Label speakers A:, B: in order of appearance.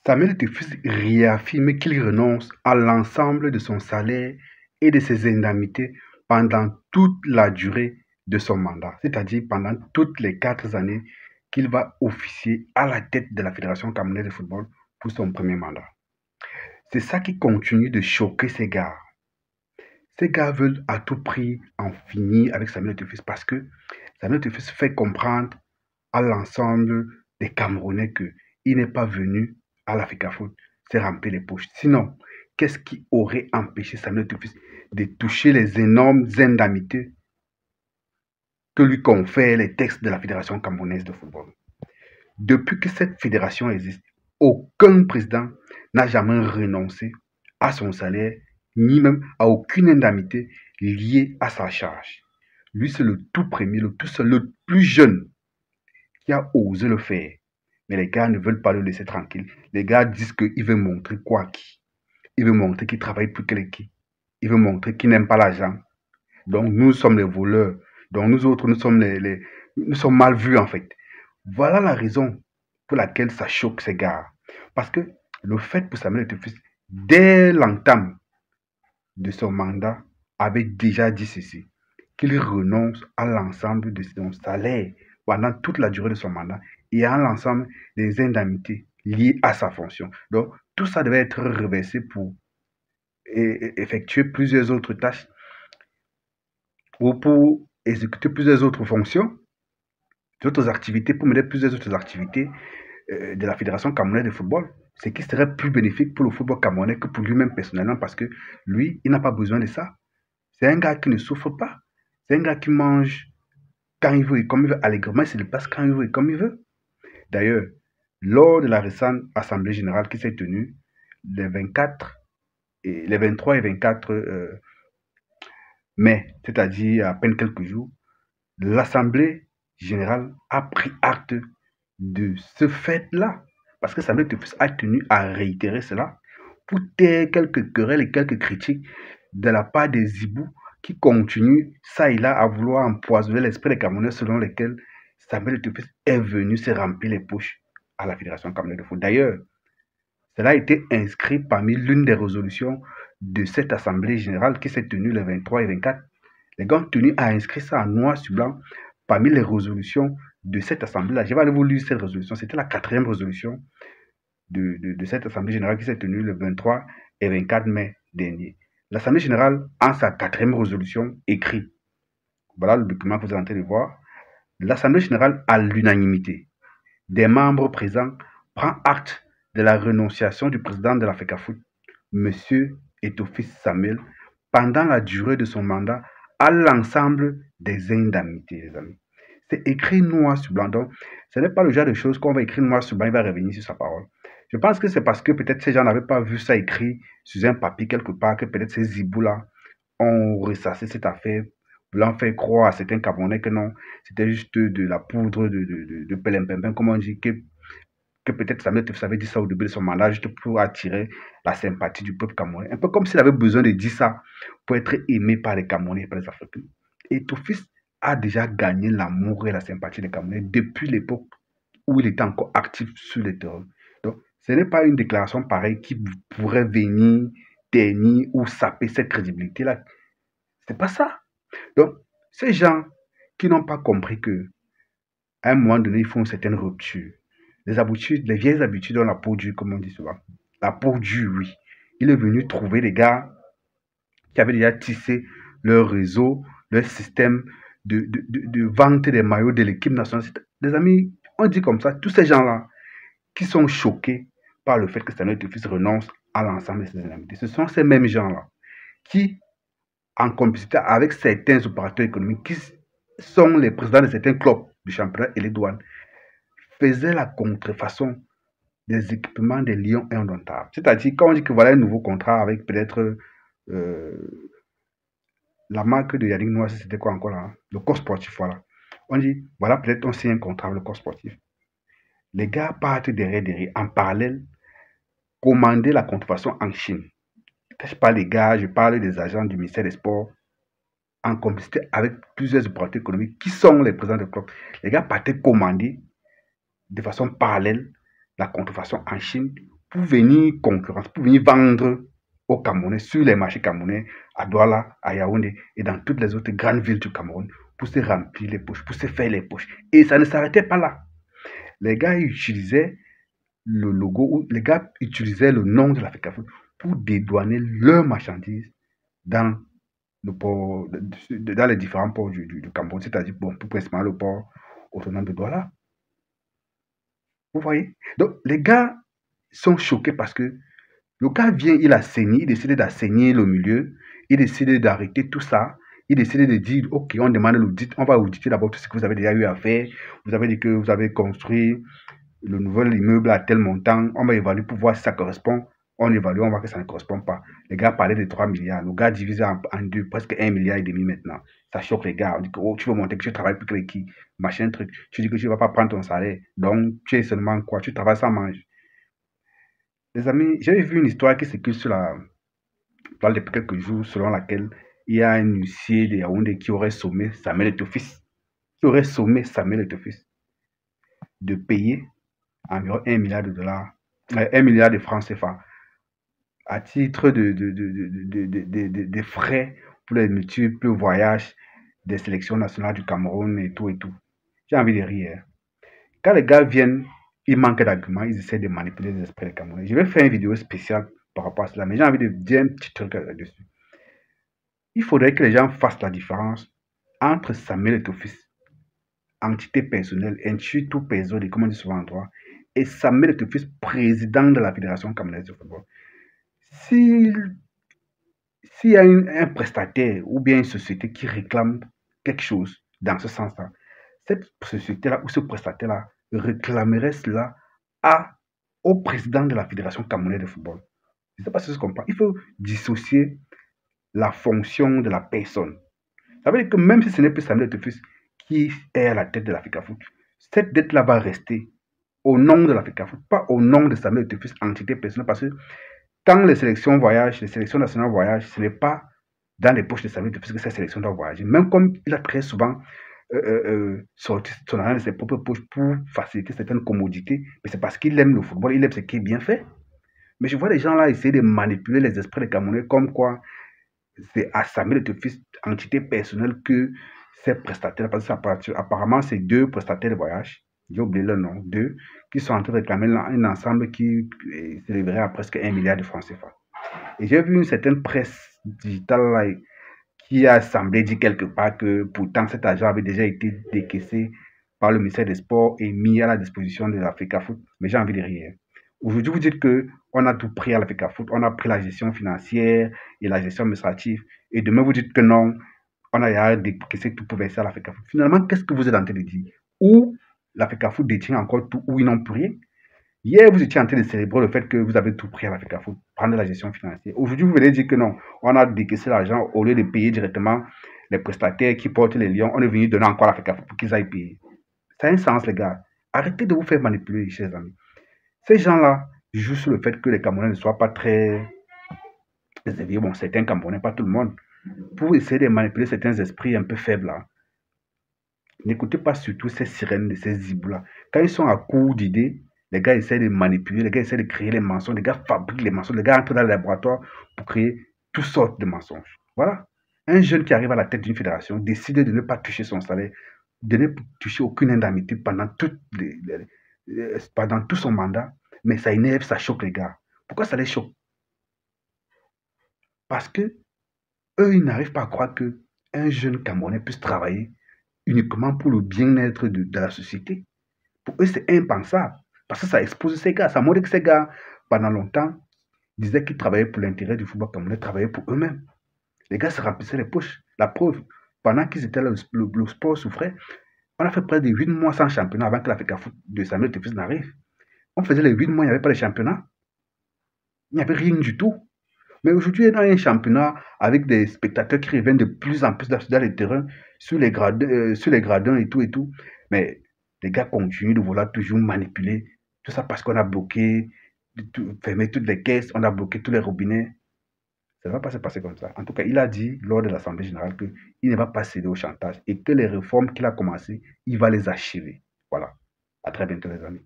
A: Samuel Etofis réaffirme qu'il renonce à l'ensemble de son salaire et de ses indemnités pendant toute la durée de son mandat, c'est-à-dire pendant toutes les 4 années qu'il va officier à la tête de la Fédération camerounaise de football pour son premier mandat. C'est ça qui continue de choquer ces gars. Ces gars veulent à tout prix en finir avec Samuel Etofis parce que Samuel Etofis fait comprendre à l'ensemble des Camerounais qu'il n'est pas venu à l'Africa Foot se remplir les poches. Sinon, qu'est-ce qui aurait empêché Samuel Etofis de toucher les énormes indemnités que lui confèrent les textes de la Fédération camerounaise de football? Depuis que cette fédération existe, aucun président n'a jamais renoncé à son salaire, ni même à aucune indemnité liée à sa charge. Lui, c'est le tout premier, le tout seul, le plus jeune qui a osé le faire. Mais les gars ne veulent pas le laisser tranquille. Les gars disent qu'il veut montrer quoi qui. Il veut montrer qu'il travaille plus que les qui. Il veut montrer qu'il n'aime pas l'argent. Donc nous sommes les voleurs. Donc nous autres, nous sommes mal vus en fait. Voilà la raison pour laquelle ça choque ces gars. Parce que le fait pour Samuel Etofis, dès l'entame de son mandat, avait déjà dit ceci, qu'il renonce à l'ensemble de son salaire pendant toute la durée de son mandat et à l'ensemble des indemnités liées à sa fonction. Donc, tout ça devait être reversé pour effectuer plusieurs autres tâches ou pour exécuter plusieurs autres fonctions, d'autres activités, pour mener plusieurs autres activités de la Fédération camerounaise de football, ce qui serait plus bénéfique pour le football camerounais que pour lui-même personnellement parce que lui, il n'a pas besoin de ça. C'est un gars qui ne souffre pas. C'est un gars qui mange quand il veut et comme il veut, allègrement, il se déplace quand il veut et comme il veut. D'ailleurs, lors de la récente Assemblée générale qui s'est tenue les 23 et 24 mai, c'est-à-dire à peine quelques jours, l'Assemblée générale a pris acte de ce fait-là. Parce que Samuel Etofis a tenu à réitérer cela pour taire quelques querelles et quelques critiques de la part des hiboux qui continuent, ça et là, à vouloir empoisonner l'esprit des Camerounais selon lesquels Samuel Etofis est venu se remplir les poches à la Fédération camerounaise de foot. D'ailleurs, cela a été inscrit parmi l'une des résolutions de cette Assemblée générale qui s'est tenue le 23 et 24. Les gars ont tenu à inscrire ça en noir sur blanc parmi les résolutions de cette Assemblée-là. Je vais aller vous lire cette résolution. C'était la 4e résolution de cette Assemblée générale qui s'est tenue le 23 et 24 mai dernier. L'Assemblée générale, en sa 4e résolution, écrit, voilà le document que vous êtes en train de voir, l'Assemblée générale, à l'unanimité des membres présents, prend acte de la renonciation du président de la FECAFOOT, M. Etofis Samuel, pendant la durée de son mandat, à l'ensemble des indemnités, les amis. C'est écrit noir sur blanc. Donc, ce n'est pas le genre de choses qu'on va écrire noir sur blanc, il va revenir sur sa parole. Je pense que c'est parce que peut-être ces gens n'avaient pas vu ça écrit sur un papier quelque part, que peut-être ces hiboux-là ont ressassé cette affaire, voulant faire croire à certains Camerounais que non, c'était juste de la poudre de pelempempin, comme on dit, que peut-être Samuel Etofis avait dit ça au début de son mandat, juste pour attirer la sympathie du peuple camerounais. Un peu comme s'il avait besoin de dire ça pour être aimé par les Camerounais et par les Africains. Et Etofis a déjà gagné l'amour et la sympathie des Camerounais depuis l'époque où il était encore actif sur le terrain. Donc, ce n'est pas une déclaration pareille qui pourrait venir ternir ou saper cette crédibilité-là. C'est pas ça. Donc, ces gens qui n'ont pas compris que à un moment donné, ils font une certaine rupture. Les habitudes, les vieilles habitudes ont la peau dure, comme on dit souvent. La peau dure, oui. Il est venu trouver des gars qui avaient déjà tissé leur réseau, leur système de vente des maillots de l'équipe nationale. Les amis, on dit comme ça, tous ces gens-là qui sont choqués par le fait que Samuel Etofis renonce à l'ensemble de ses indemnités. Ce sont ces mêmes gens-là qui, en complicité avec certains opérateurs économiques, qui sont les présidents de certains clubs du championnat et les douanes, faisaient la contrefaçon des équipements des Lions indomptables. C'est-à-dire, quand on dit que voilà un nouveau contrat avec peut-être la marque de Yannick Noir, c'était quoi encore là, le corps sportif, voilà. On dit, voilà, peut-être on signe un contrat avec le corps sportif. Les gars partent derrière, en parallèle, commander la contrefaçon en Chine. Quand je parle des gars, je parle des agents du ministère des Sports, en complicité avec plusieurs opérateurs économiques qui sont les présidents de club. Les gars partaient commander de façon parallèle la contrefaçon en Chine pour venir concurrence, pour venir vendre aux Camerounais, sur les marchés camerounais, à Douala, à Yaoundé et dans toutes les autres grandes villes du Cameroun, pour se remplir les poches, pour se faire les poches. Et ça ne s'arrêtait pas là. Les gars utilisaient le logo, les gars utilisaient le nom de la FECAFOOT pour dédouaner leurs marchandises dans le port, dans les différents ports du Cameroun, c'est-à-dire bon, principalement le port autonome de Douala. Vous voyez? Donc, les gars sont choqués parce que le gars vient, il a saigné, il décide d'assaigner le milieu, il décide d'arrêter tout ça, il décide de dire, ok, on demande l'audit, on va auditer d'abord tout ce que vous avez déjà eu à faire, vous avez dit que vous avez construit le nouvel immeuble à tel montant, on va évaluer pour voir si ça correspond, on évalue, on voit que ça ne correspond pas. Les gars parlaient de 3 milliards, le gars divisé en deux, presque 1,5 milliard maintenant. Ça choque les gars, on dit que oh, tu veux monter que tu travailles plus que qui, machin truc, tu dis que tu ne vas pas prendre ton salaire, donc tu es seulement quoi, tu travailles sans manger. Les amis, j'avais vu une histoire qui circule sur la toile depuis quelques jours, selon laquelle il y a un huissier de Yaoundé qui aurait sommé Samuel Eto'o-Fils, de payer environ 1 milliard de dollars, 1 milliard de francs CFA, à titre de frais pour les multiples voyages des sélections nationales du Cameroun et tout et tout. J'ai envie de rire. Quand les gars viennent, ils manquent d'arguments, ils essaient de manipuler les esprits des Camerounais. Je vais faire une vidéo spéciale par rapport à cela, mais j'ai envie de dire un petit truc là-dessus. Il faudrait que les gens fassent la différence entre Samuel Eto'o-Fils, entité personnelle, institut personnel, comme on dit souvent en droit, et Samuel Eto'o-Fils, président de la Fédération camerounaise de football. S'il y a un prestataire ou bien une société qui réclame quelque chose dans ce sens-là, cette société-là ou ce prestataire-là réclamerait cela au président de la Fédération camerounaise de football. Je ne sais pas si je comprends. Il faut dissocier la fonction de la personne. Ça veut dire que même si ce n'est plus Samuel Eto'o-Fils qui est à la tête de la FECAFOOT, cette dette-là va rester au nom de la FECAFOOT, pas au nom de Samuel Eto'o-Fils, entité personnelle, parce que quand les sélections voyagent, les sélections nationales voyagent, ce n'est pas dans les poches de Samuel Eto'o-Fils que ces sélections doivent voyager. Même comme il a très souvent sorti son argent de ses propres poches pour faciliter certaines commodités, mais c'est parce qu'il aime le football, il aime ce qui est bien fait. Mais je vois les gens là essayer de manipuler les esprits des Camerounais comme quoi c'est à Samuel Eto'o-Fils, entité personnelle, que ces prestataires, parce que apparemment c'est 2 prestataires de voyage, j'ai oublié le nom, 2, qui sont en train de réclamer un ensemble qui s'élèverait à presque 1 milliard de francs CFA. Et j'ai vu une certaine presse digitale là, qui a semblé dire quelque part que pourtant cet argent avait déjà été décaissé par le ministère des Sports et mis à la disposition de la FECAFOOT, mais j'ai envie de rire. Aujourd'hui, vous dites qu'on a tout pris à la FECAFOOT, on a pris la gestion financière et la gestion administrative, et demain vous dites que non, on a décaissé tout pour verser à la FECAFOOT. Finalement, qu'est-ce que vous êtes en train de dire? Ou la FECAFOOT détient encore tout, ou ils n'ont plus rien. Hier, vous étiez en train de célébrer le fait que vous avez tout pris à la FECAFOOT, prendre la gestion financière. Aujourd'hui, vous venez dire que non, on a décaissé l'argent au lieu de payer directement les prestataires qui portent les lions, on est venu donner encore à la FECAFOOT pour qu'ils aillent payer. Ça a un sens, les gars. Arrêtez de vous faire manipuler, chers amis. Ces gens-là jouent sur le fait que les Camerounais ne soient pas très éveillés. Bon, certains Camerounais, pas tout le monde, pour essayer de manipuler certains esprits un peu faibles là. N'écoutez pas surtout ces sirènes, ces zibous-là. Quand ils sont à court d'idées, les gars essaient de manipuler, les gars essaient de créer les mensonges, les gars fabriquent les mensonges, les gars entrent dans le laboratoire pour créer toutes sortes de mensonges. Voilà. Un jeune qui arrive à la tête d'une fédération décide de ne pas toucher son salaire, de ne toucher aucune indemnité pendant tout son mandat, mais ça énerve, ça choque les gars. Pourquoi ça les choque? Parce que eux, ils n'arrivent pas à croire qu'un jeune Camerounais puisse travailler uniquement pour le bien-être de la société. Pour eux, c'est impensable. Parce que ça expose ces gars. Ça montre que ces gars, pendant longtemps, disaient qu'ils travaillaient pour l'intérêt du football camerounais, travaillaient pour eux-mêmes. Les gars se remplissaient les poches. La preuve, pendant qu'ils étaient là, le sport souffrait. On a fait près de 8 mois sans championnat avant que la FECAFOOT de Samuel Eto'o-Fils n'arrive. On faisait les 8 mois, il n'y avait pas de championnat. Il n'y avait rien du tout. Mais aujourd'hui, il y a un championnat avec des spectateurs qui reviennent de plus en plus dans les terrains, sur les gradins et tout et tout. Mais les gars continuent de vouloir toujours manipuler. Tout ça parce qu'on a bloqué, fermé toutes les caisses, on a bloqué tous les robinets. Ça ne va pas se passer comme ça. En tout cas, il a dit lors de l'Assemblée générale qu'il ne va pas céder au chantage et que les réformes qu'il a commencées, il va les achever. Voilà. À très bientôt, les amis.